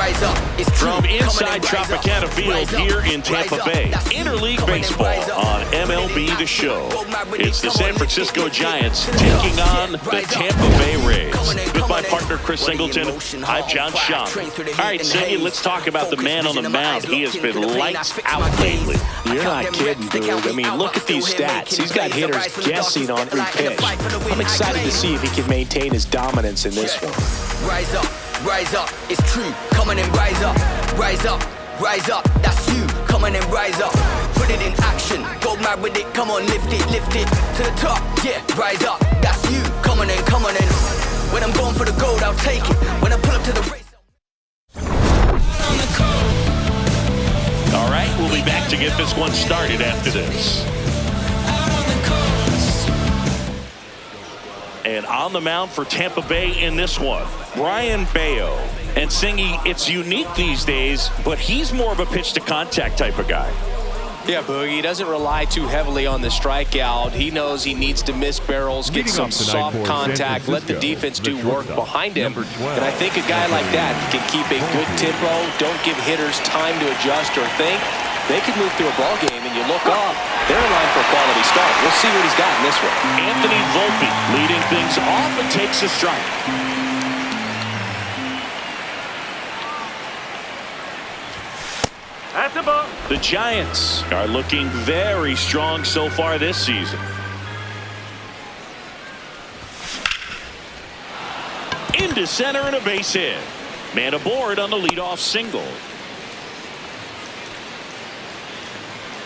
rise up. It's true. From inside Tropicana Field here in Tampa Bay, Interleague Baseball on MLB The Show. It's the San Francisco Giants taking on the Tampa Bay Rays. With my partner Chris Singleton, I'm John Sean. All right, Cindy, let's talk about the man on the mound. He has been lights out lately. You're not kidding, dude. I mean, look at these stats. He's got hitters guessing on every pitch. I'm excited to see if he can maintain his dominance in this one. Rise up, it's true. Come on and rise up, rise up, rise up. That's you. Come on and rise up. Put it in action. Go mad with it. Come on, lift it to the top. Yeah, rise up. That's you. Come on and come on and. When I'm going for the gold, I'll take it. When I pull up to the race. All right, we'll be back to get this one started after this. And on the mound for Tampa Bay in this one, Brian Bayo. And Singy, it's unique these days, but he's more of a pitch-to-contact type of guy. Yeah, Boogie, he doesn't rely too heavily on the strikeout. He knows he needs to miss barrels, get some soft contact, let the defense do work behind him. And I think a guy like that can keep a good tempo, don't give hitters time to adjust or think. They could move through a ball game, and you look up, they're in line for a quality start. We'll see what he's got in this one. Anthony Volpe leading things off and takes a strike. That's a ball. The Giants are looking very strong so far this season. Into center and a base hit. Man aboard on the leadoff single.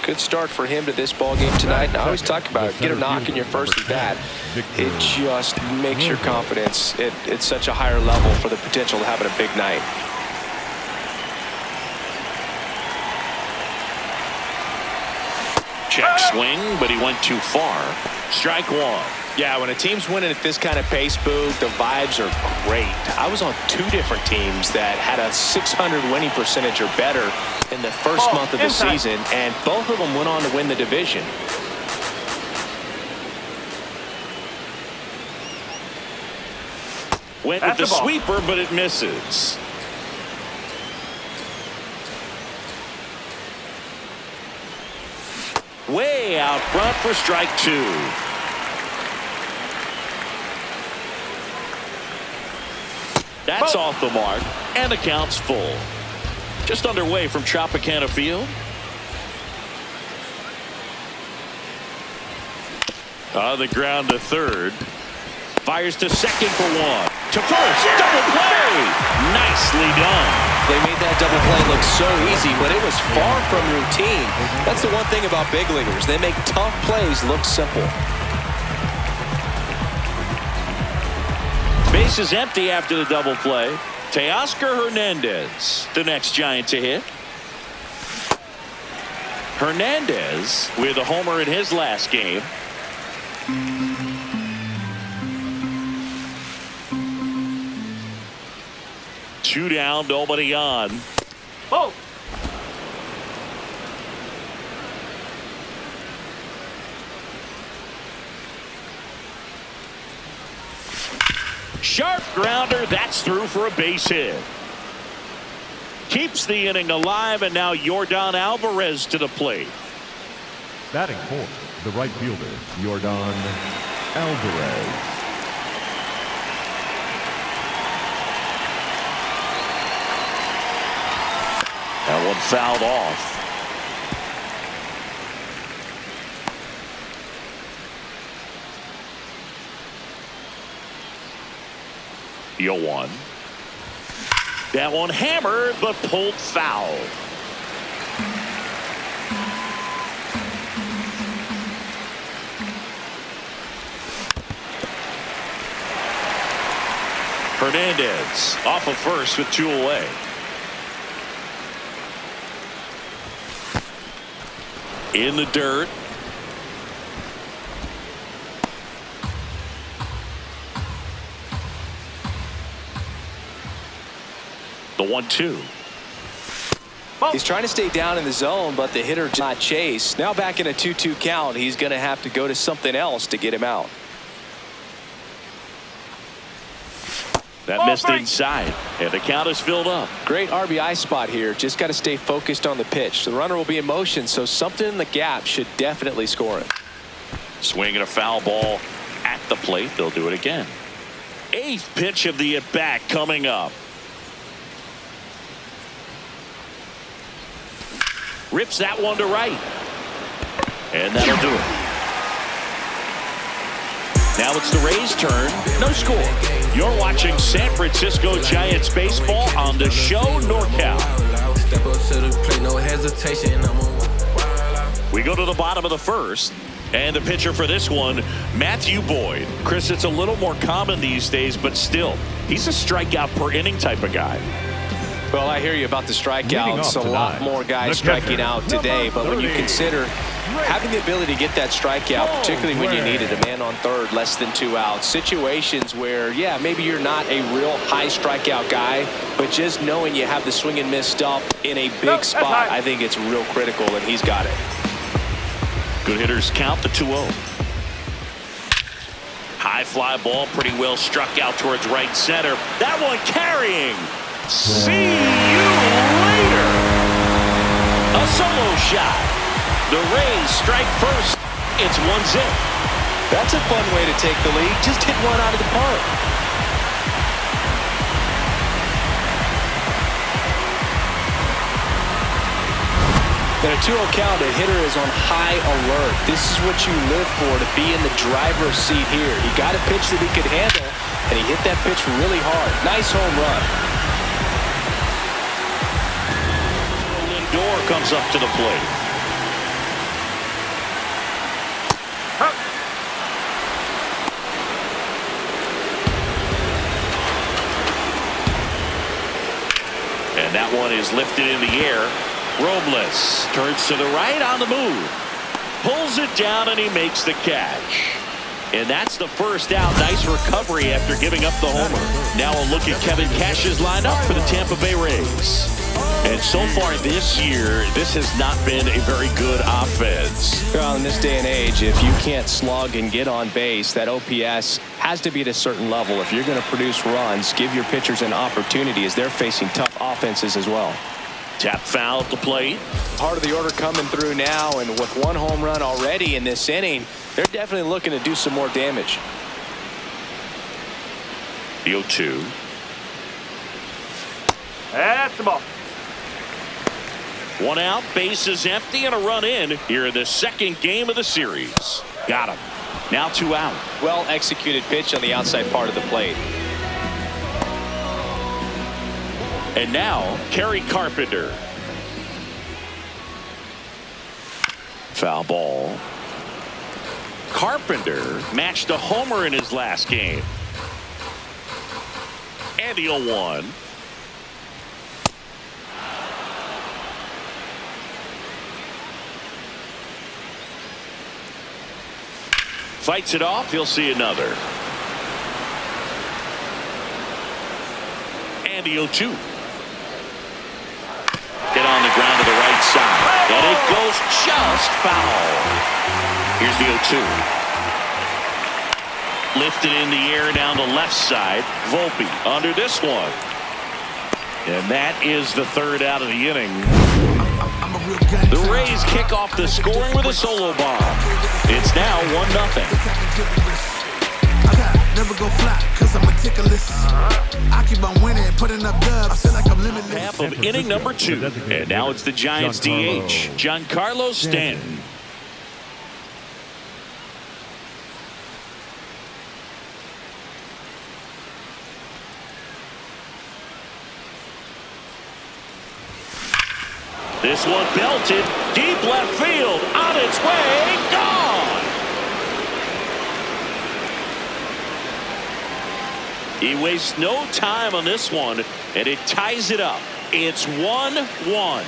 Good start for him to this ball game tonight. And I always talk about it. Get a knock in your first at bat. It just makes your confidence at such a higher level for the potential of having a big night. Check swing, but he went too far. Strike one. Yeah, when a team's winning at this kind of pace, Boo, the vibes are great. I was on 2 different teams that had a .600 winning percentage or better in the first month of the season, and both of them went on to win the division. Went with the sweeper, but it misses. Way out front for strike 2. That's off the mark, and the count's full. Just underway from Tropicana Field. On the ground to third. Fires to second for 1. To first, double play. Nicely done. They made that double play look so easy, but it was far from routine. That's the one thing about big leaguers. They make tough plays look simple. Base is empty after the double play. Teoscar Hernandez, the next Giant to hit. Hernandez with a homer in his last game. Two down, nobody on. Oh. Sharp grounder, that's through for a base hit. Keeps the inning alive, and now Yordan Alvarez to the plate. Batting fourth, the right fielder, Yordan Alvarez. That one fouled off. One. That one hammered but pulled foul. Hernandez off of first with 2 away. In the dirt. The 1-2. He's trying to stay down in the zone, but the hitter did not chase. Now back in a 2-2 count, he's going to have to go to something else to get him out. That missed inside, and the count is filled up. Great RBI spot here. Just got to stay focused on the pitch. The runner will be in motion, so something in the gap should definitely score him. Swinging a foul ball at the plate. They'll do it again. 8th pitch of the at-bat coming up. Rips that one to right. And that'll do it. Now it's the Rays' turn. No score. You're watching San Francisco Giants baseball on the show NorCal. Step up to the plate, no hesitation. We go to the bottom of the first. And the pitcher for this one, Matthew Boyd. Chris, it's a little more common these days, but still, he's a strikeout per inning type of guy. Well, I hear you about the strikeouts. A lot more guys striking out today. But when you consider having the ability to get that strikeout, particularly when you need it, a man on third, less than 2 outs, situations where, yeah, maybe you're not a real high strikeout guy, but just knowing you have the swing and miss stuff in a big spot, I think it's real critical, and he's got it. Good hitters count the 2-0. High fly ball, pretty well struck out towards right center. That one carrying. See you later. A solo shot. The Rays strike first. It's 1-0. That's a fun way to take the lead. Just hit one out of the park. In a 2-0 count, a hitter is on high alert. This is what you live for, to be in the driver's seat here. He got a pitch that he could handle, and he hit that pitch really hard. Nice home run. Lindor comes up to the plate. And that one is lifted in the air. Robles turns to the right on the move. Pulls it down and he makes the catch. And that's the first out. Nice recovery after giving up the homer. Now a look at Kevin Cash's lineup for the Tampa Bay Rays. And so far this year, this has not been a very good offense. Well, in this day and age, if you can't slug and get on base, that OPS has to be at a certain level. If you're going to produce runs, give your pitchers an opportunity as they're facing tough offenses as well. Tap foul at the plate. Part of the order coming through now, and with 1 home run already in this inning, they're definitely looking to do some more damage. The 0-2. That's the ball. 1 out, base is empty, and a run in here in the second game of the series. Got him. Now 2 out. Well executed pitch on the outside part of the plate. And now, Kerry Carpenter. Foul ball. Carpenter matched a homer in his last game. And the 0-1. Fights it off. He'll see another. And the 0-2. Get on the ground to the right side. And it goes just foul. Here's the 0-2. Lifted in the air down the left side. Volpe under this one. And that is the 3rd out of the inning. The Rays kick off the scoring with a solo bomb. It's now 1-0. Never go flat, cause I'm meticulous. I keep on winning, putting up dubs. I feel like I'm limitless. Half of inning number 2. And now it's the Giants DH, Giancarlo Stanton. This one belted deep left field, on its way, gone. He wastes no time on this one, and it ties it up. It's 1-1.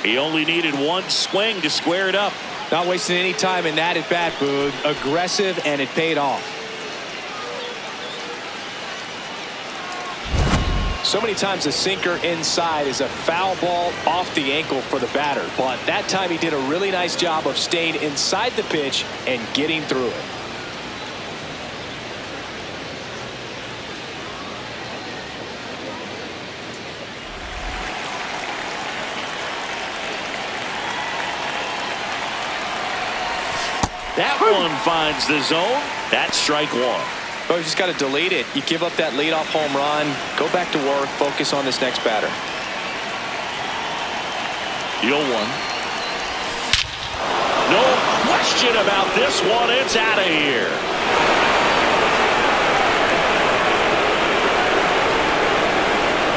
He only needed 1 swing to square it up. Not wasting any time in that at bat, Boog. Aggressive, and it paid off. So many times a sinker inside is a foul ball off the ankle for the batter. But that time he did a really nice job of staying inside the pitch and getting through it. That one finds the zone. That's strike one. Oh, you just got to delete it. You give up that leadoff home run. Go back to work. Focus on this next batter. 0-1. No question about this one. It's out of here.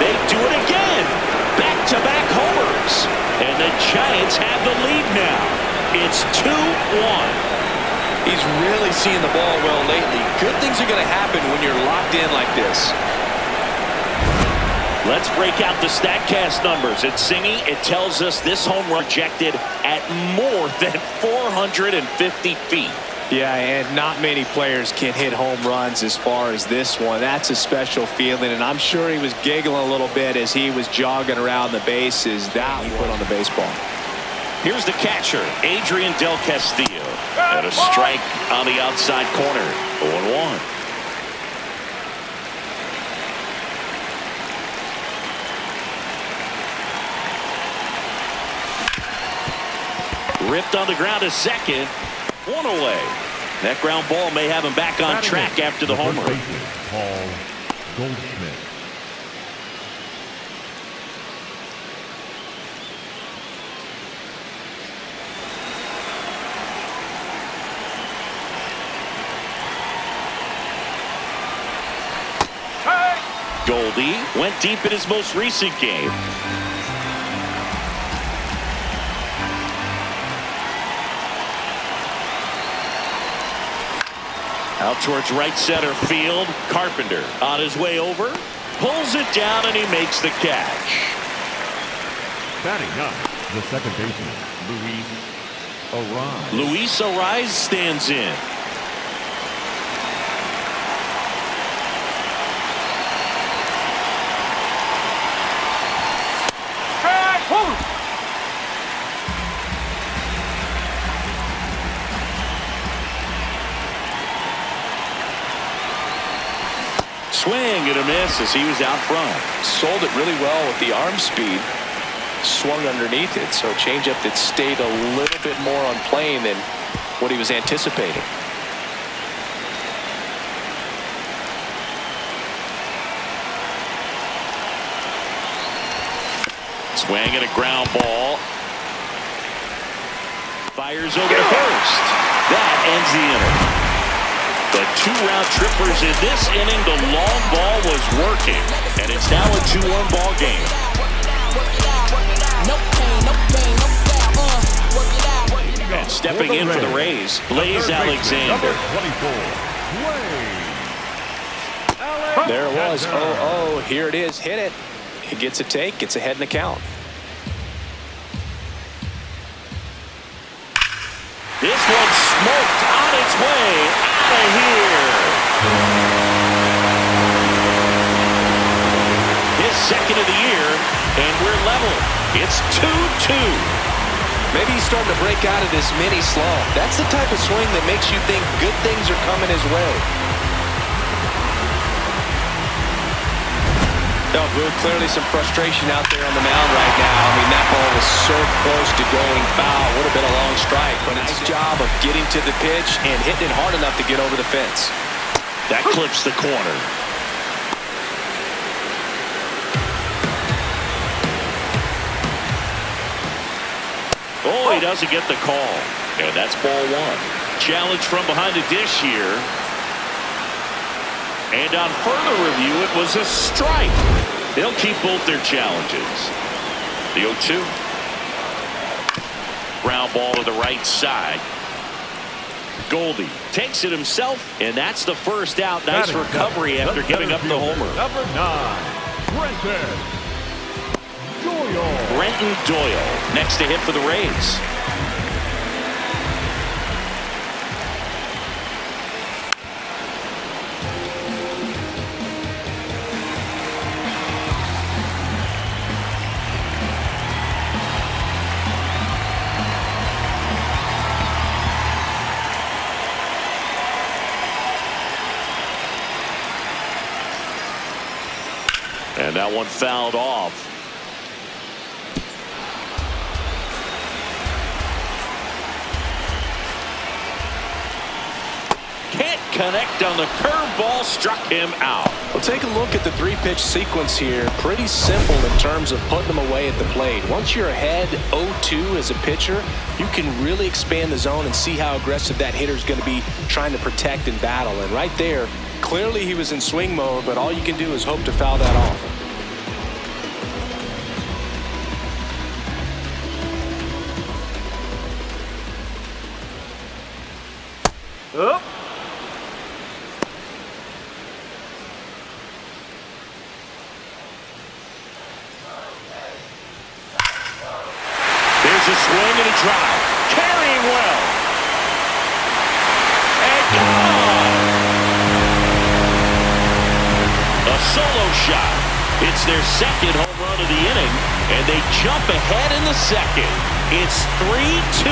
They do it again. Back-to-back homers. And the Giants have the lead now. It's 2-1. He's really seeing the ball well lately. Good things are going to happen when you're locked in like this. Let's break out the StatCast numbers. It's Singy. It tells us this home run projected at more than 450 feet. Yeah, and not many players can hit home runs as far as this one. That's a special feeling, and I'm sure he was giggling a little bit as he was jogging around the bases. That he put on the baseball. Here's the catcher, Adrian Del Castillo. And a strike on the outside corner. 0-1. Ripped on the ground to second. One away. That ground ball may have him back on track after the homer. Paul Goldschmidt. Goldie went deep in his most recent game. Out towards right center field. Carpenter on his way over. Pulls it down and he makes the catch. Batting up, the second baseman, Luis Arraez. Luis Arraez stands in. Swing and a miss as he was out front. Sold it really well with the arm speed. Swung underneath it, so a changeup that stayed a little bit more on plane than what he was anticipating. Swing and a ground ball. Fires over to first. That ends the inning. The two-round trippers in this inning. The long ball was working, and it's now a 2-1 ball game. And stepping in for the Rays, Blaze Alexander. There it was. 0-0. Here it is. Hit it. He gets a take. Gets ahead in the count. This one's smoked on its way out of here. His second of the year, and we're level. It's 2-2. Maybe he's starting to break out of this mini slump. That's the type of swing that makes you think good things are coming his way. No, Boone, clearly some frustration out there on the mound right now. I mean, that ball was so close to going foul. Would have been a long strike, but nice job of getting to the pitch and hitting it hard enough to get over the fence. That clips the corner. Oh, he doesn't get the call. And that's ball one. Challenge from behind the dish here. And on further review, it was a strike. They'll keep both their challenges. The 0-2. Ground ball to the right side. Goldie takes it himself, and that's the first out. Nice recovery after giving up the homer. Number 9, Brenton Doyle. Brenton Doyle next to hit for the Rays. And that one fouled off. connect on the curveball, struck him out. Well, take a look at the three-pitch sequence here. Pretty simple in terms of putting them away at the plate. Once you're ahead 0-2 as a pitcher, you can really expand the zone and see how aggressive that hitter is going to be trying to protect and battle. And right there, clearly he was in swing mode, but all you can do is hope to foul that off. Up. There's a swing and a drive. Carrying well. And gone. A solo shot. It's their second home run of the inning, and they jump ahead in the second. It's 3-2.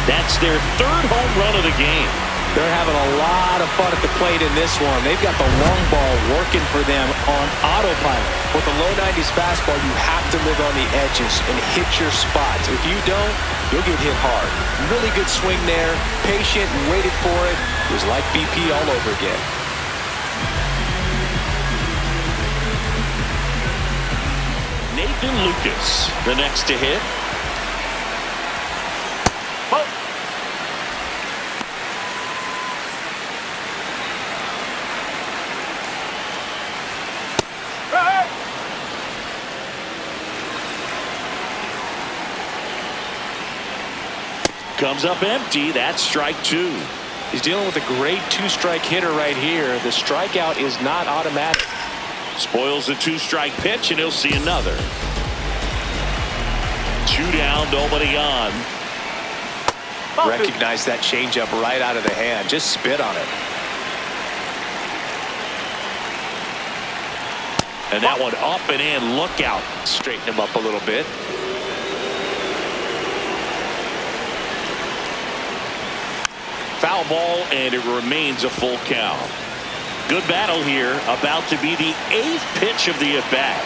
That's their third home run of the game. They're having a lot of fun at the plate in this one. They've got the long ball working for them on autopilot. With a low 90s fastball, you have to live on the edges and hit your spots. If you don't, you'll get hit hard. Really good swing there. Patient, waited for it. It was like BP all over again. Nathan Lucas, the next to hit. Comes up empty. That's strike two. He's dealing with a great two-strike hitter right here. The strikeout is not automatic. Spoils the two-strike pitch, and he'll see another. 2 down, nobody on. Recognize that changeup right out of the hand. Just spit on it. And that one up and in. Look out. Straighten him up a little bit. Foul ball, and it remains a full count. Good battle here. About to be the 8th pitch of the at-bat.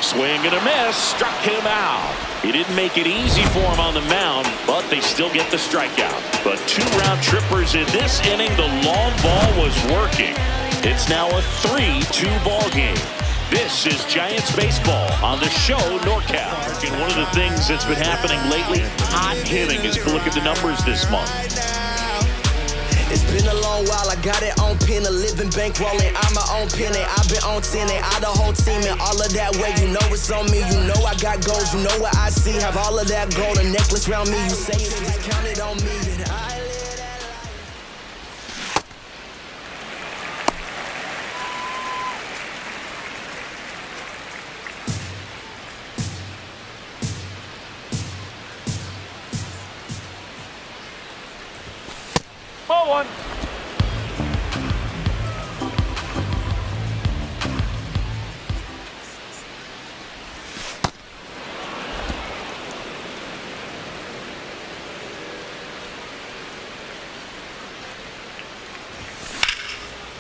Swing and a miss. Struck him out. He didn't make it easy for him on the mound, but they still get the strikeout. But 2 round trippers in this inning. The long ball was working. It's now a 3-2 ball game. This is Giants baseball on the show NorCal. And one of the things that's been happening lately, hot hitting, is to look at the numbers this month. It's been a long while, I got it on pin, a living bankrolling, I'm my own penny. I've been on 10 and I the whole team and all of that way, you know it's on me. You know I got goals, you know what I see. Have all of that gold, a necklace around me. You say it, just count it on me. And I live that life. Ball one.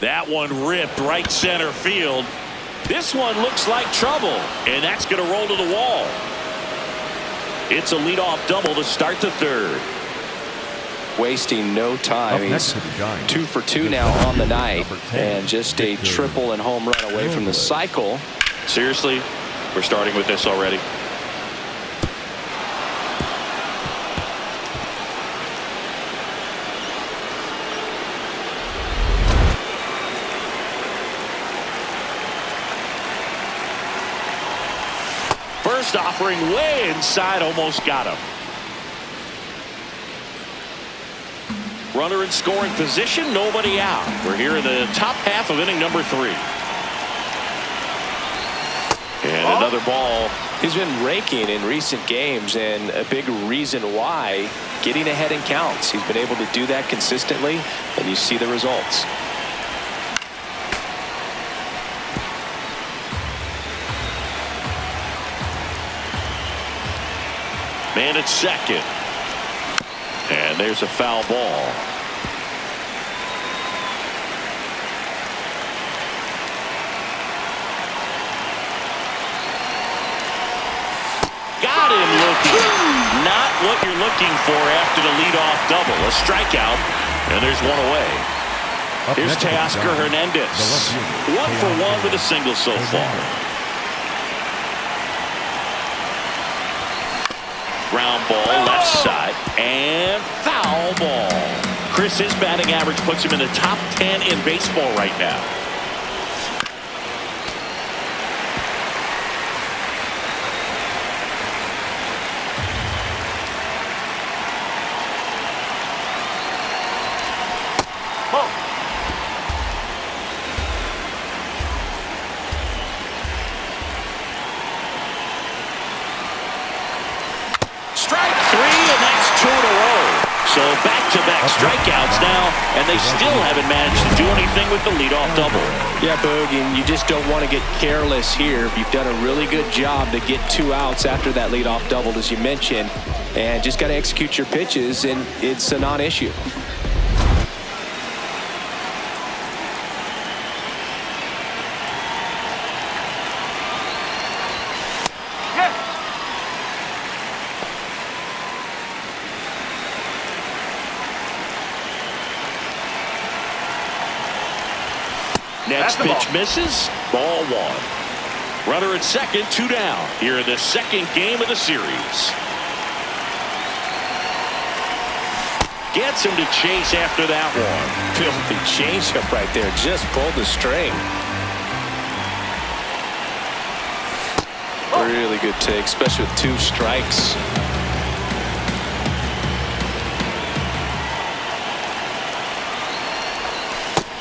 That one ripped right center field. This one looks like trouble, and that's going to roll to the wall. It's a leadoff double to start the third. Wasting no time. He's 2 for 2 now on the night, and just a triple and home run away from the cycle. Seriously, we're starting with this already. First offering way inside, almost got him. Runner in scoring position, nobody out. We're here in the top half of inning number 3. And another ball. He's been raking in recent games, and a big reason why, getting ahead in counts. He's been able to do that consistently, and you see the results. Man at second. And there's a foul ball. Got him looking. Not what you're looking for after the leadoff double. A strikeout. And there's one away. Up Here's next for the Teoscar Giants, Hernandez. the left fielder, 1 for 1 Teoscar with a single so far. Ground ball left side and foul ball. Chris, his batting average puts him in the top 10 in baseball right now. Strike 3, and that's 2 in a row. So back-to-back strikeouts now, and they still haven't managed to do anything with the leadoff double. Yeah, Boog, and you just don't want to get careless here. You've done a really good job to get 2 outs after that leadoff double, as you mentioned, and just got to execute your pitches, and it's a non-issue. Next pitch misses. Ball 1. Runner at second, 2 down. Here in the second game of the series. Gets him to chase after that one. Filthy changeup right there. Just pulled the string. Really good take, especially with 2 strikes.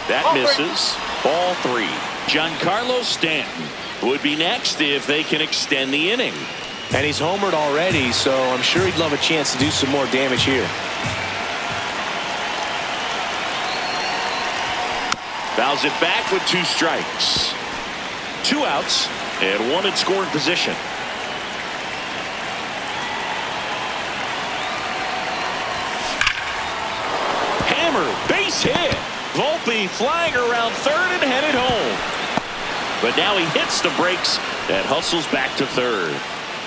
That misses. Ball 3. Giancarlo Stanton would be next if they can extend the inning. And he's homered already, so I'm sure he'd love a chance to do some more damage here. Fouls it back with 2 strikes. 2 outs and 1 in scoring position. Hammer, base hit. Volpe flying around third and headed home. But now he hits the brakes and hustles back to third.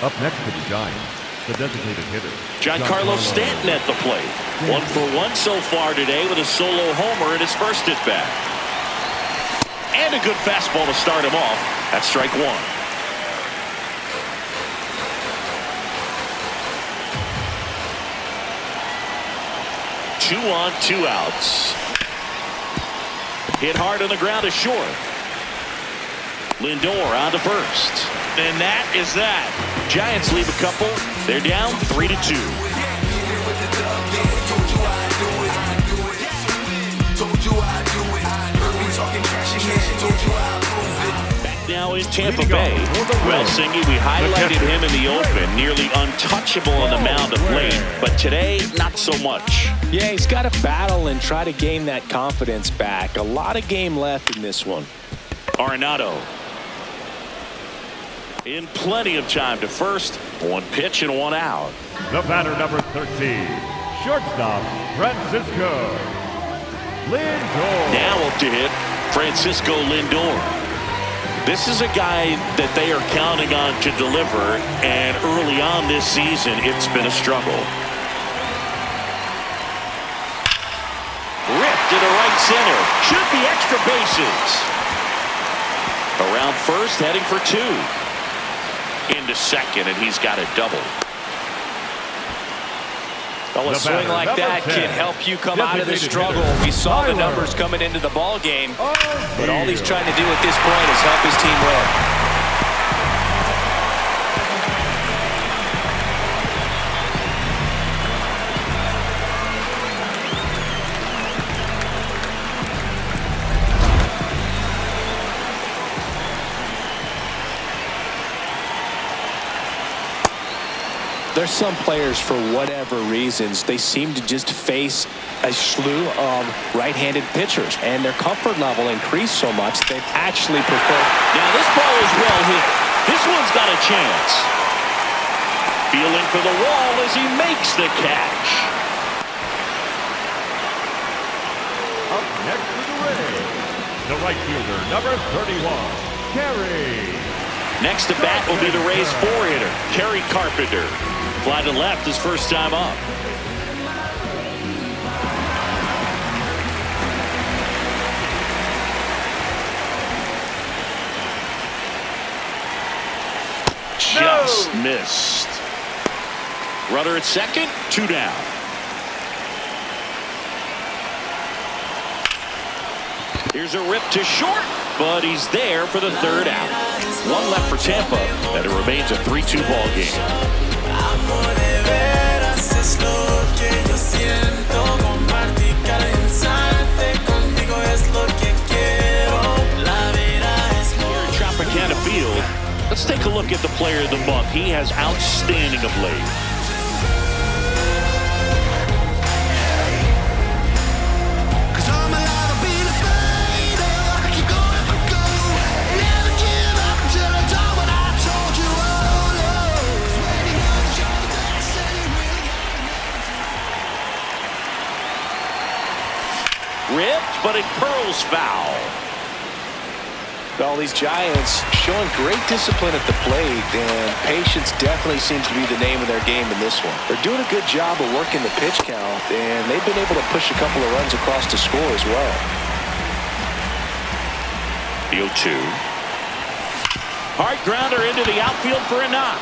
Up next for the Giants, the designated hitter, Giancarlo Stanton at the plate. 1 for 1 so far today with a solo homer in his first at bat. And a good fastball to start him off. That's strike 1. Two on, 2 outs. Hit hard on the ground is short. Lindor on to first. And that is that. Giants leave a couple. They're down 3-2. Back now in Tampa Bay. Well, Singy, we highlighted him in the open. Nearly untouchable on the mound of late. But today, not so much. Yeah, he's got to battle and try to gain that confidence back. A lot of game left in this one. Arenado. In plenty of time to first. 1 pitch and 1 out. the batter number 13, shortstop Francisco Lindor. Now up to hit Francisco Lindor. This is a guy that they are counting on to deliver, and early on this season, it's been a struggle. Ripped to the right center. Should be extra bases. Around first, heading for 2. Into second, and he's got a double. Well, a swing like that can help you come out of the struggle. We saw the numbers coming into the ball game, but all he's trying to do at this point is help his team win. There's some players, for whatever reasons, they seem to just face a slew of right-handed pitchers, and their comfort level increased so much they actually prefer. Now this ball is well hit. This one's got a chance. Feeling for the wall as he makes the catch. Up next for the Rays, the right fielder, number 31, Kerry. Next to bat will be the Rays 4-hitter, Kerry Carpenter. Fly to left his first time up. just missed. Runner at second, 2 down. Here's a rip to short, but he's there for the 3rd out. 1 left for Tampa, and it remains a 3-2 ball game. Here at Tropicana Field, let's take a look at the player of the month. He has outstanding of late. Ripped, but it curls foul. All these Giants showing great discipline at the plate, and patience definitely seems to be the name of their game in this one. They're doing a good job of working the pitch count, and they've been able to push a couple of runs across to score as well. The 0-2. Hard grounder into the outfield for a knock.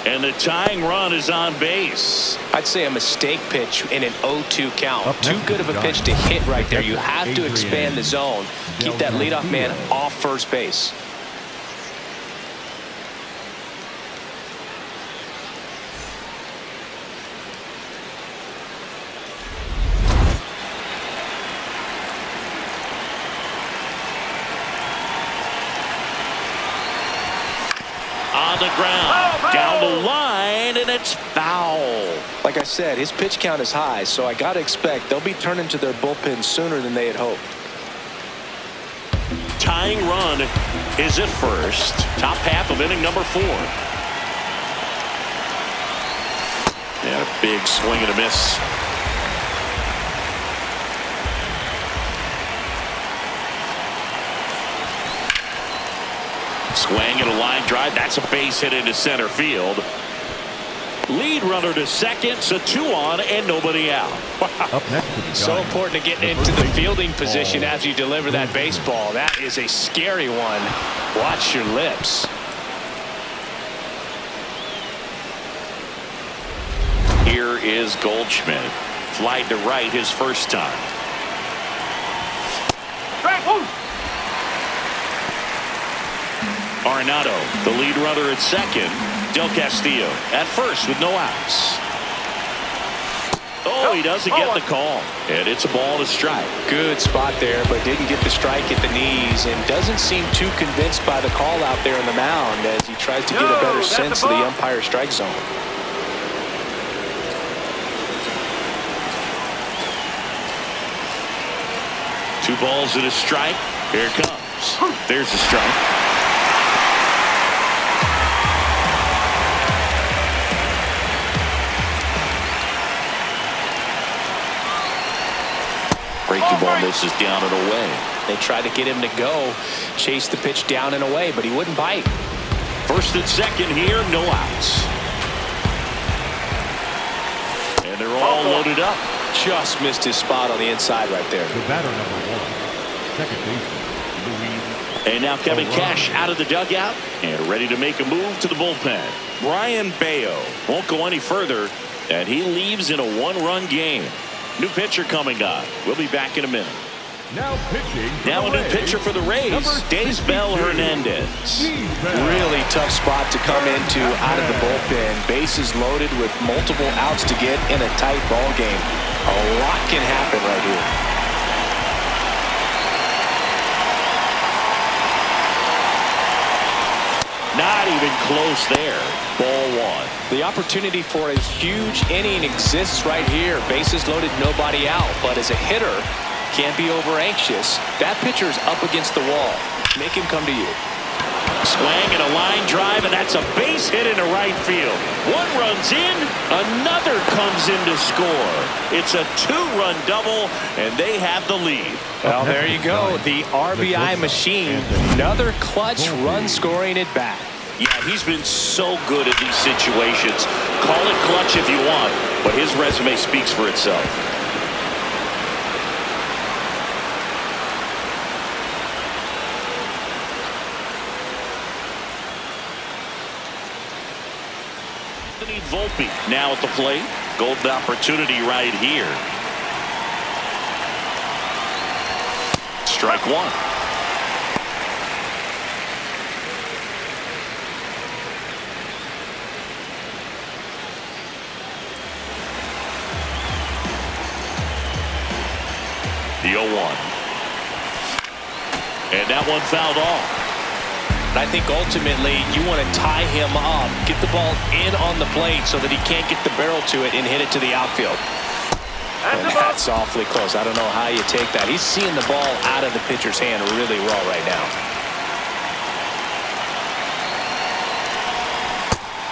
And the tying run is on base. I'd say a mistake pitch in an 0-2 count. Too good of a pitch to hit right there. You have to expand the zone. Keep that leadoff man off first base. On the ground, down the line, and it's foul. Like I said, his pitch count is high, so I got to expect they'll be turning to their bullpen sooner than they had hoped. Tying run is at first. Top half of inning number 4. And a big swing and a miss. Swing and a line drive. That's a base hit into center field. Lead runner to second, so 2 on and nobody out. Up next to the So important to get into the fielding position as you deliver that baseball. That is a scary one. Watch your lips. Here is Goldschmidt. Flied to right his first time. Arenado, the lead runner at second. Del Castillo at first with no outs. Oh, he doesn't get the call. And it's a ball to strike. Good spot there, but didn't get the strike at the knees, and doesn't seem too convinced by the call out there on the mound as he tries to get a better sense of the umpire strike zone. Two balls and a strike. Here it comes. There's the strike. Breaking ball misses down and away. They tried to get him to go, chase the pitch down and away, but he wouldn't bite. First and second here, no outs. And they're all loaded up. Just missed his spot on the inside right there. The batter number 1, second baseman, And now Kevin Cash out of the dugout and ready to make a move to the bullpen. Brian Bayo won't go any further, and he leaves in a 1-run game. New pitcher coming on. We'll be back in a minute. Now pitching. Now a new pitcher for the Rays, Daysbel Hernandez. Really tough spot to come into out of the bullpen. Bases loaded with multiple outs to get in a tight ball game. A lot can happen right here. Not even close there. Ball 1. The opportunity for a huge inning exists right here. Bases loaded, nobody out. But as a hitter, can't be over anxious. That pitcher is up against the wall. Make him come to you. Swing and a line drive, and that's a base hit into right field. One runs in, another comes in to score. It's a 2-run double, and they have the lead. Well, there you go. The RBI machine. Another clutch run scoring at bat. Yeah, he's been so good at these situations. Call it clutch if you want, but his resume speaks for itself. Anthony Volpe now at the plate. Golden opportunity right here. Strike one. The 0-1. And that one fouled off. I think ultimately you want to tie him up, get the ball in on the plate so that he can't get the barrel to it and hit it to the outfield. And that's awfully close. I don't know how you take that. He's seeing the ball out of the pitcher's hand really well right now.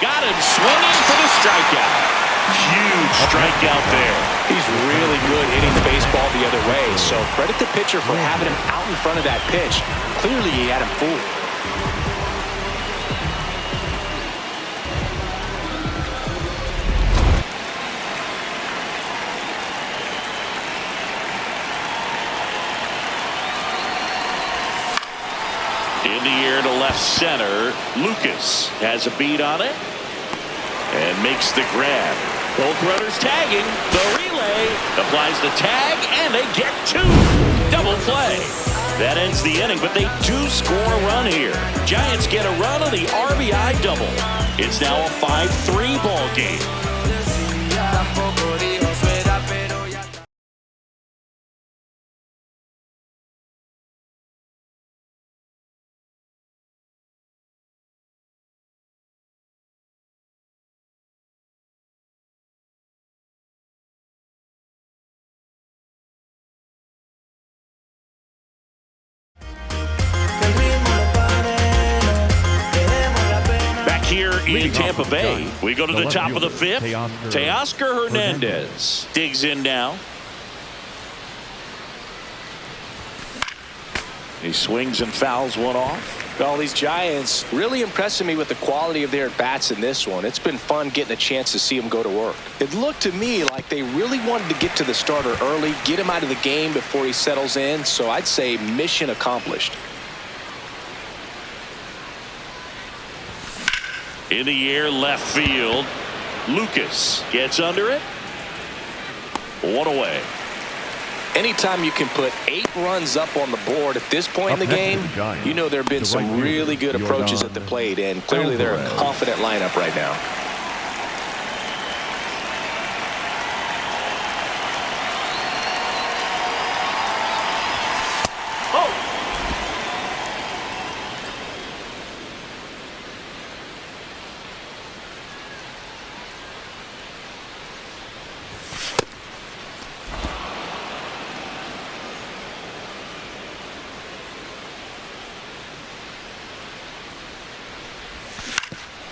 Got him swinging for the strikeout. Huge strikeout there. He's really good hitting the baseball the other way. So credit the pitcher for having him out in front of that pitch. Clearly he had him fooled. In the air to left center. Lucas has a beat on it and makes the grab. Both runners tagging. The relay applies the tag, and they get two. Double play. That ends the inning, but they do score a run here. Giants get a run on the RBI double. It's now a 5-3 ball game. Here in Tampa Bay, we go to the top of the fifth. Teoscar Hernandez digs in now. He swings and fouls one off. Well, these Giants really impressing me with the quality of their at-bats in this one. It's been fun getting a chance to see them go to work. It looked to me like they really wanted to get to the starter early, get him out of the game before he settles in. So I'd say mission accomplished. In the air, left field. Lucas gets under it. One away. Anytime you can put 8 runs up on the board at this point in the game, you know there have been some really good approaches at the plate, and clearly they're a confident lineup right now.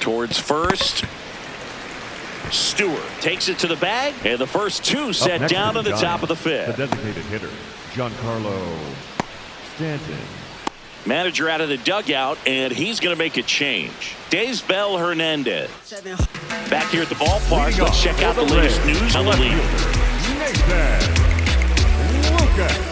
Towards first. Stewart takes it to the bag, and the first two set down at the top of the fifth. The designated hitter, Giancarlo Stanton. Manager out of the dugout, and he's going to make a change. Daysbel Hernandez. Back here at the ballpark, let's check out the latest news on the league. Lucas.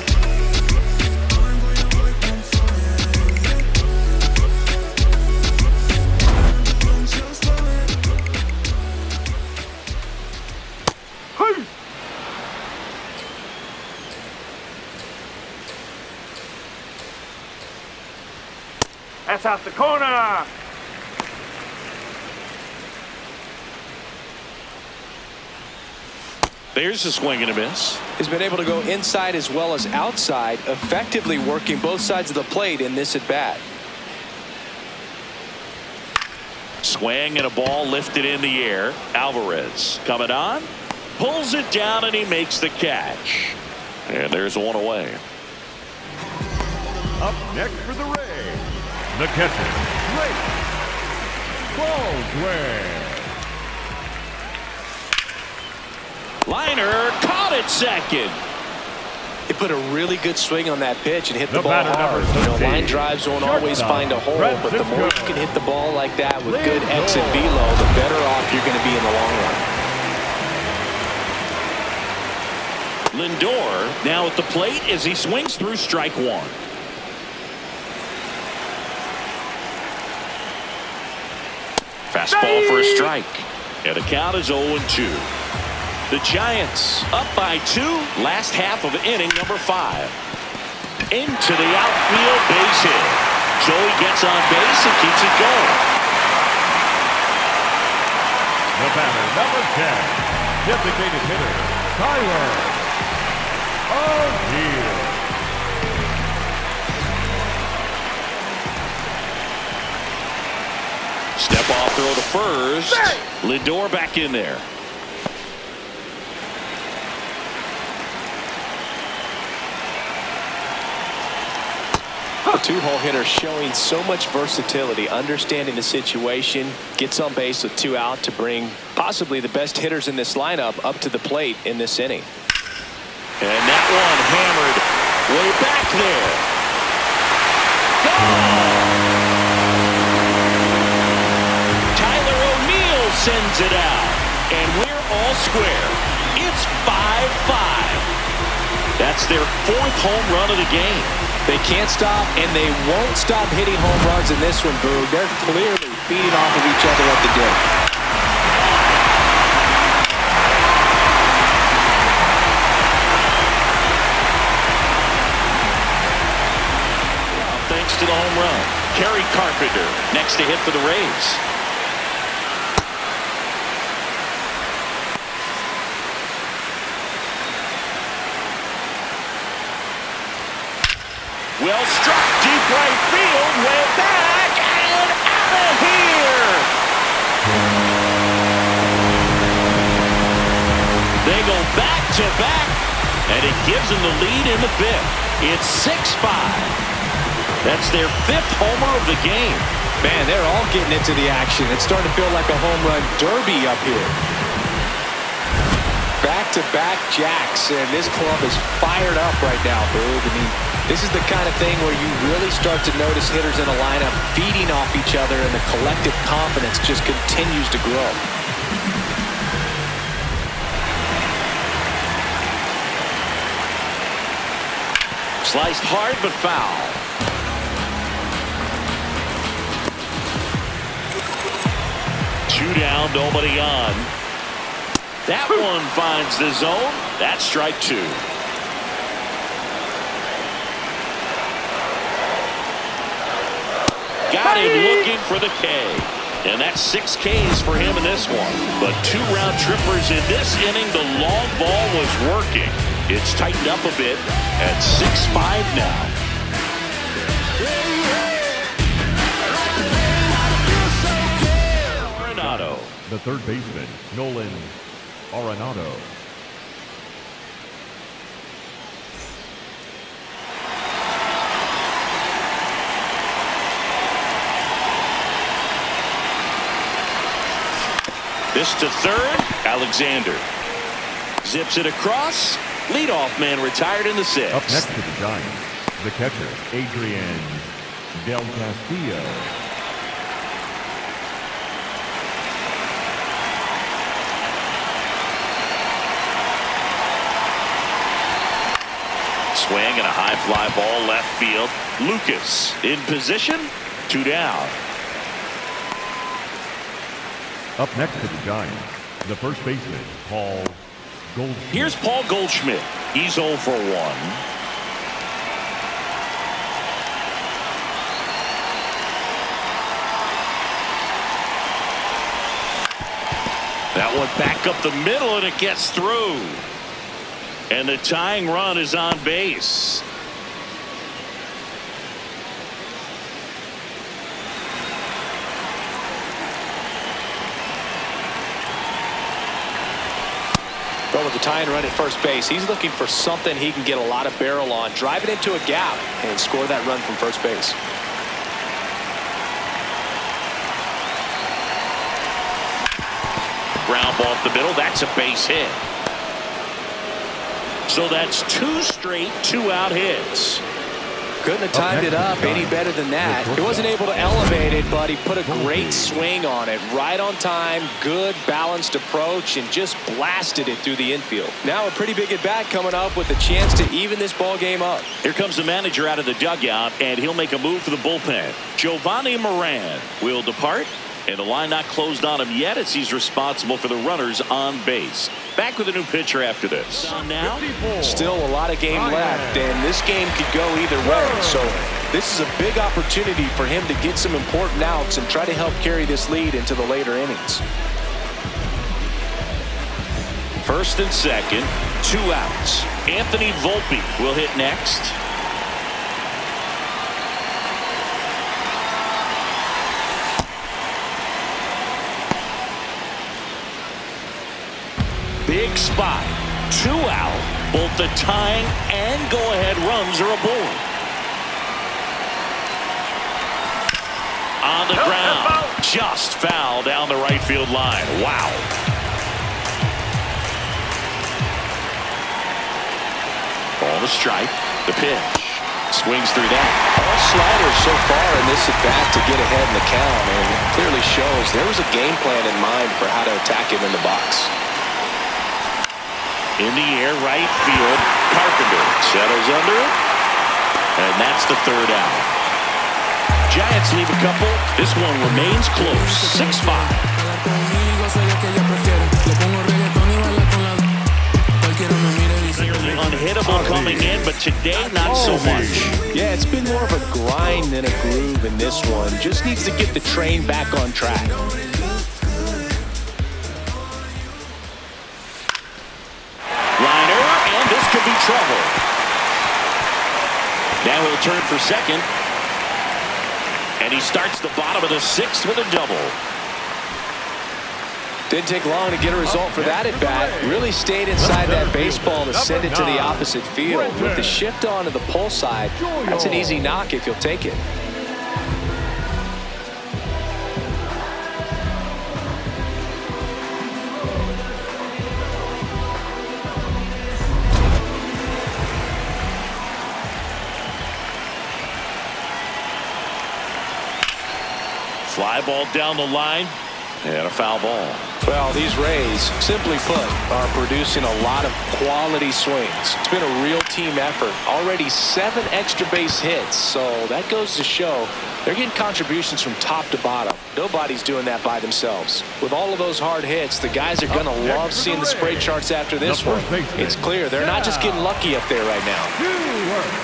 That's out the corner. There's a swing and a miss. He's been able to go inside as well as outside, effectively working both sides of the plate in this at bat. Swing and a ball lifted in the air. Alvarez coming on, pulls it down, and he makes the catch. And there's one away. Up next for the Rays, the catcher, Baldwin. Liner caught it second. He put a really good swing on that pitch and hit the ball hard. You know, line drives won't always find a hole, but the more you can hit the ball like that with good exit velo, the better off you're going to be in the long run. Lindor now at the plate as he swings through strike one. Fastball for a strike. And the count is 0-2. The Giants up by 2. Last half of inning number 5. Into the outfield, base hit. Joey gets on base and keeps it going. The batter, number 10, designated hitter, Tyler O'Neill. Step off throw to first. Lindor back in there. The two-hole hitter showing so much versatility, understanding the situation, gets on base with 2 out to bring possibly the best hitters in this lineup up to the plate in this inning. And that one hammered way back there. Tyler O'Neill sends it out, and we're all square. It's 5-5. That's their 4th home run of the game. They can't stop, and they won't stop hitting home runs in this one, Boog. They're clearly feeding off of each other at the dirt. Thanks to the home run. Kerry Carpenter next to hit for the Rays. Well struck, deep right field, way back, and out of here! They go back to back, and it gives them the lead in the 5th. It's 6-5. That's their 5th homer of the game. Man, they're all getting into the action. It's starting to feel like a home run derby up here. Back-to-back jacks, and this club is fired up right now, Boog. I mean, this is the kind of thing where you really start to notice hitters in a lineup feeding off each other, and the collective confidence just continues to grow. Sliced hard but foul. Two down, nobody on. That one finds the zone. That's strike 2. Got him looking for the K. And that's 6 Ks for him in this one. But 2 round trippers in this inning. The long ball was working. It's tightened up a bit at 6-5 now. Arenado. The third baseman, Nolan Arenado. This to third, Alexander. Zips it across. Leadoff man retired in the 6th. Up next to the Giants, the catcher, Adrian Del Castillo. Swing and a high fly ball left field. Lucas in position. 2 down. Up next to the Giants, the first baseman, Paul Goldschmidt. Here's Paul Goldschmidt. He's 0 for 1. That one back up the middle, and it gets through. And the tying run is on base. Well, with the tying run at first base, he's looking for something he can get a lot of barrel on, drive it into a gap, and score that run from first base. Ground ball up the middle. That's a base hit. So that's 2 straight 2-out hits. Couldn't have timed it up any better than that. He wasn't able to elevate it, but he put a great swing on it. Right on time, good balanced approach, and just blasted it through the infield. Now a pretty big at-bat coming up with a chance to even this ball game up. Here comes the manager out of the dugout, and he'll make a move for the bullpen. Giovanni Moran will depart And the line not closed on him yet as he's responsible for the runners on base. Back with a new pitcher after this. Now, Still a lot of game left, and this game could go either way. So this is a big opportunity for him to get some important outs and try to help carry this lead into the later innings. First and second, 2 outs. Anthony Volpe will hit next. Big spot, 2 out. Both the tying and go-ahead runs are aboard. On the ground, just foul down the right field line. Wow. Ball to strike. The pitch. Swings through that. All sliders so far in this at-bat to get ahead in the count, and it clearly shows there was a game plan in mind for how to attack him in the box. In the air, right field. Carpenter settles under it. And that's the 3rd out. Giants leave a couple. This one remains close. 6-5. Clearly unhittable coming in, but today not so much. Yeah, it's been more of a grind than a groove in this one. Just needs to get the train back on track. Could be trouble. Now he'll turn for second. And he starts the bottom of the 6th with a double. Didn't take long to get a result for that at bat. Really stayed inside that baseball to send it to the opposite field. With the shift on to the pull side, that's an easy knock if you'll take it. Fly ball down the line and a foul ball. Well, these Rays, simply put, are producing a lot of quality swings. It's been a real team effort. Already 7 extra base hits, so that goes to show they're getting contributions from top to bottom. Nobody's doing that by themselves. With all of those hard hits, the guys are going to love seeing the spray charts after this one. It's clear they're not just getting lucky up there right now.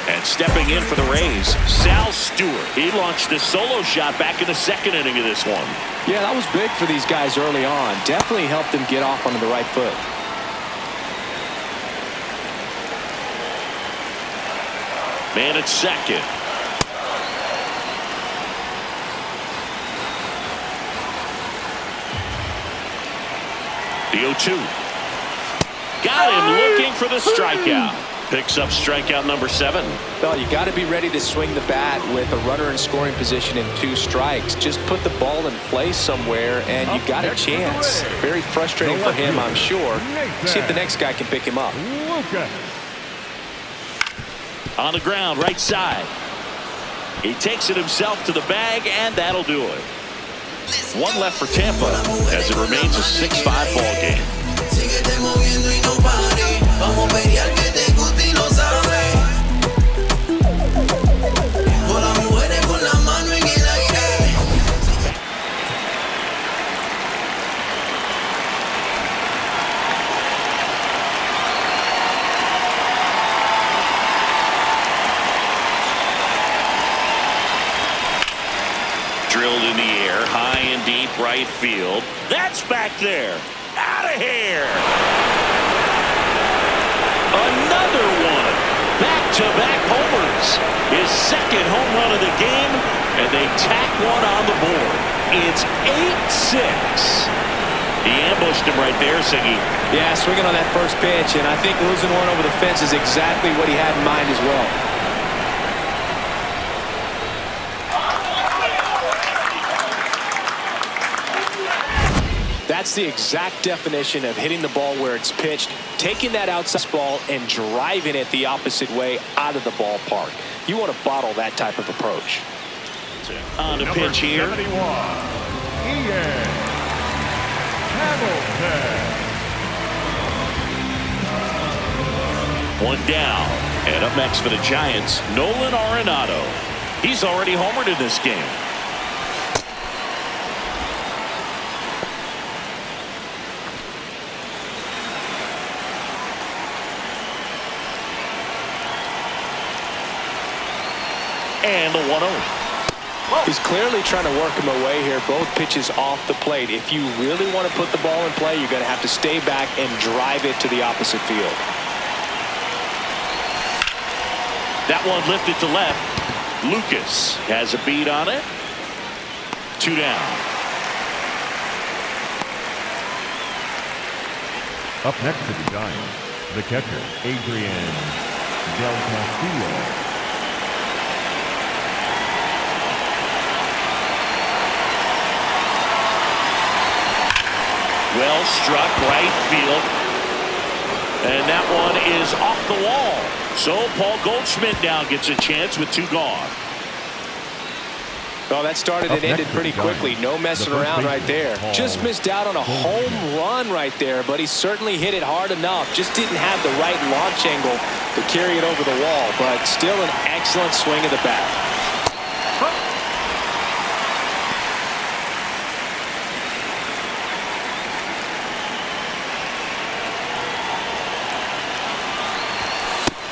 And stepping in for the Rays, Sal Stewart. He launched a solo shot back in the 2nd inning of this one. Yeah, that was big for these guys early on. Definitely helped them get off onto the right foot. Man at second. The 0-2. Got him looking for the strikeout. Picks up strikeout number 7. Well, you got to be ready to swing the bat with a runner in scoring position and 2 strikes. Just put the ball in place somewhere and you got a chance. Very frustrating for him, I'm sure. See if the next guy can pick him up. On the ground, right side. He takes it himself to the bag, and that'll do it. 1 left for Tampa as it remains a 6-5 ball game. Drilled in the air, high and deep right field. That's back there. Out of here. Another one. Back-to-back homers. His 2nd home run of the game, and they tack one on the board. It's 8-6. He ambushed him right there, Siggy. Yeah, swinging on that first pitch, and I think losing one over the fence is exactly what he had in mind as well. That's the exact definition of hitting the ball where it's pitched, taking that outside ball and driving it the opposite way out of the ballpark. You want to bottle that type of approach. On the pitch here. 71, Ian Hamilton. 1 down. And up next for the Giants, Nolan Arenado. He's already homered in this game. And the 1-0. He's clearly trying to work him away here. Both pitches off the plate. If you really want to put the ball in play, you're going to have to stay back and drive it to the opposite field. That one lifted to left. Lucas has a beat on it. 2 down. Up next to the Giants, the catcher, Adrian Del Castillo. Well struck right field. And that one is off the wall. So Paul Goldschmidt now gets a chance with 2 gone. Well, that started and ended pretty quickly. No messing around right there. Just missed out on a home run right there, but he certainly hit it hard enough. Just didn't have the right launch angle to carry it over the wall, but still an excellent swing of the bat.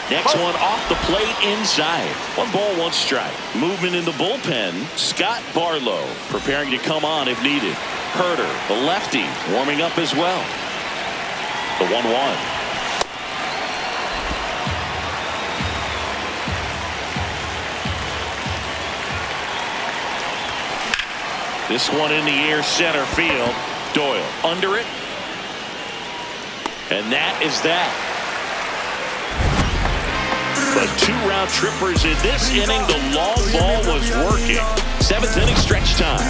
Next one off the plate inside. 1 ball, 1 strike. Movement in the bullpen. Scott Barlow preparing to come on if needed. Herter, the lefty, warming up as well. The 1-1. This one in the air, center field. Doyle under it. And that is that. But 2 round trippers in this inning. The long ball was working. 7th inning stretch time.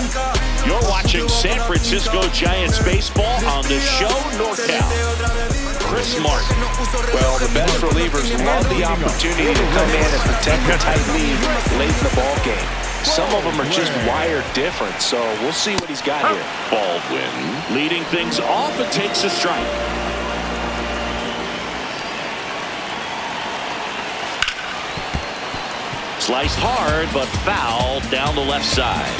You're watching San Francisco Giants baseball on the show NorCal. Chris Martin. Well, the best relievers love the opportunity to come in and protect a tight lead late in the ball game. Some of them are just wired different, so we'll see what he's got here. Baldwin leading things off and takes a strike. Sliced hard, but foul down the left side.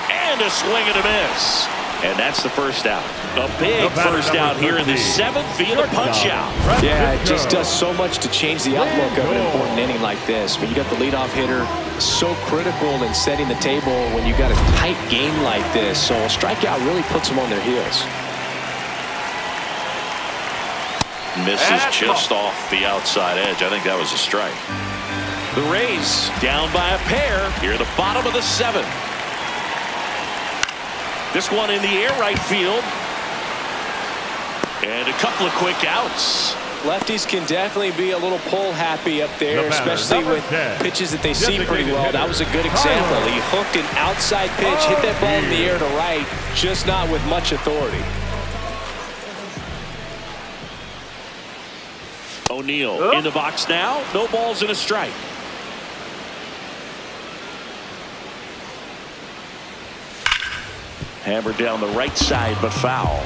And a swing and a miss. And that's the first out. A big first out here in the 7th via the punch out. Yeah, it just does so much to change the outlook of an important inning like this. When you got the leadoff hitter, so critical in setting the table when you got a tight game like this. So a strikeout really puts them on their heels. Misses just off the outside edge. I think that was a strike. The Rays down by a pair here at the bottom of the 7th. This one in the air, right field. And a couple of quick outs. Lefties can definitely be a little pull happy up there, especially with pitches that they see pretty well. That was a good example. He hooked an outside pitch, hit that ball in the air to right, just not with much authority. O'Neill in the box now. No balls and a strike. Hammered down the right side, but foul.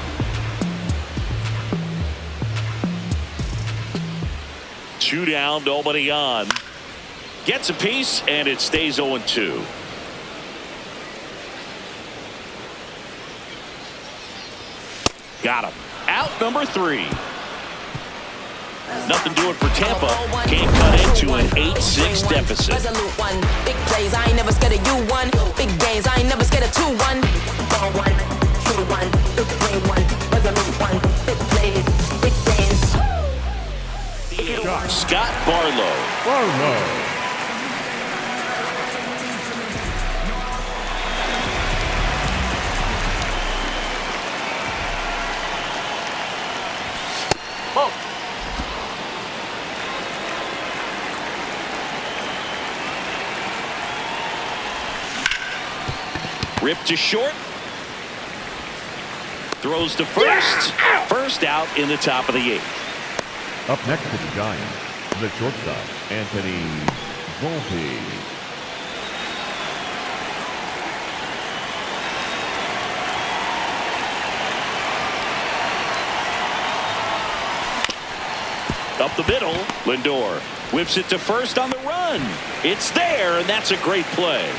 2 down, nobody on. Gets a piece, and it stays 0-2. Got him. Out number 3. Nothing doing for Tampa. Can't cut into an 8-6 deficit. Resolute one. Big plays, I ain't never scared of you one. Big games, I ain't never scared of 2-1. Ball one, true one, big play one. Resolute one. Big plays, big games. Scott Barlow. Ripped to short. Throws to first. First out in the top of the 8th. Up next to the Giants, the shortstop, Anthony Volpe. Up the middle, Lindor whips it to first on the run. It's there, and that's a great play.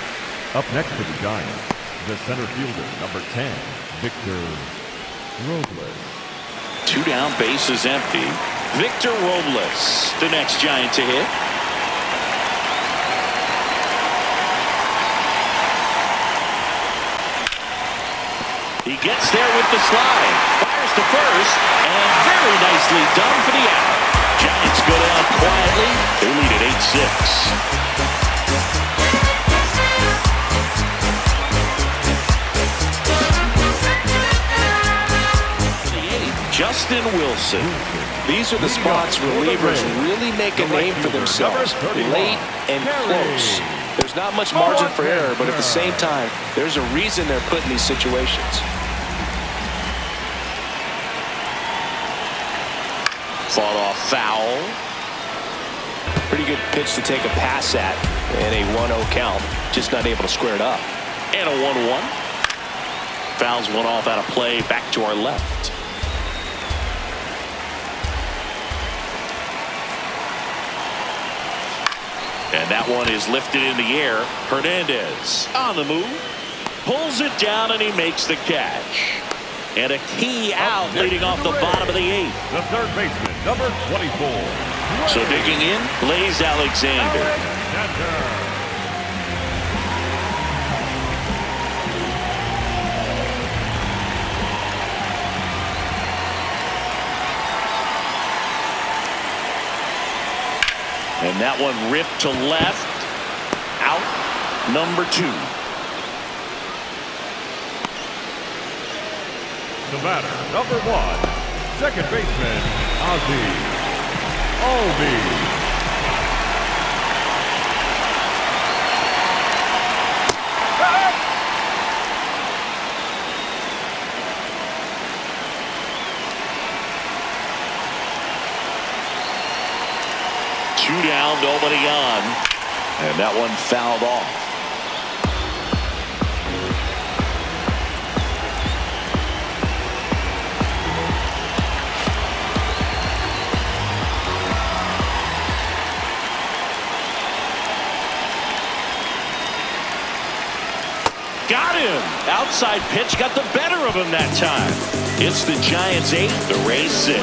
Up next to the Giants, the center fielder, number 10, Victor Robles. 2 down, bases empty. Victor Robles, the next Giant to hit. He gets there with the slide. Fires to first, and very nicely done for the out. Giants go down quietly. They lead at 8-6. Justin Wilson. These are the spots relievers really make a name for themselves. Late and close. There's not much margin for error, but at the same time, there's a reason they're put in these situations. Fought off foul. Pretty good pitch to take a pass at in a 1-0 count. Just not able to square it up. And a 1-1. Fouls one off out of play. Back to our left. And that one is lifted in the air. Hernandez on the move. Pulls it down and he makes the catch. And a key out leading off the bottom of the 8th. The third baseman, number 24. So digging in, Blaze Alexander. And that one ripped to left. Out. Number 2. The batter, number 1, second baseman, Ozzie Albies. Two down, nobody on. And that one fouled off. Got him. Outside pitch got the better of him that time. It's the Giants 8, the Rays 6.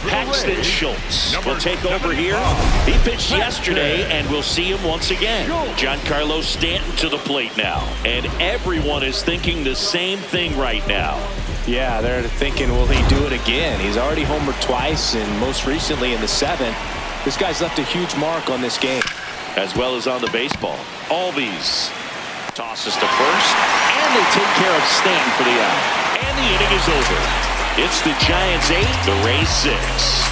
Paxton Schultz will take over here. He pitched yesterday, and we'll see him once again. Giancarlo Stanton to the plate now. And everyone is thinking the same thing right now. Yeah, they're thinking, will he do it again? He's already homered twice, and most recently in the 7th. This guy's left a huge mark on this game. As well as on the baseball. Albies tosses to first, and they take care of Stanton for the out. And the inning is over. It's the Giants 8, the Rays 6.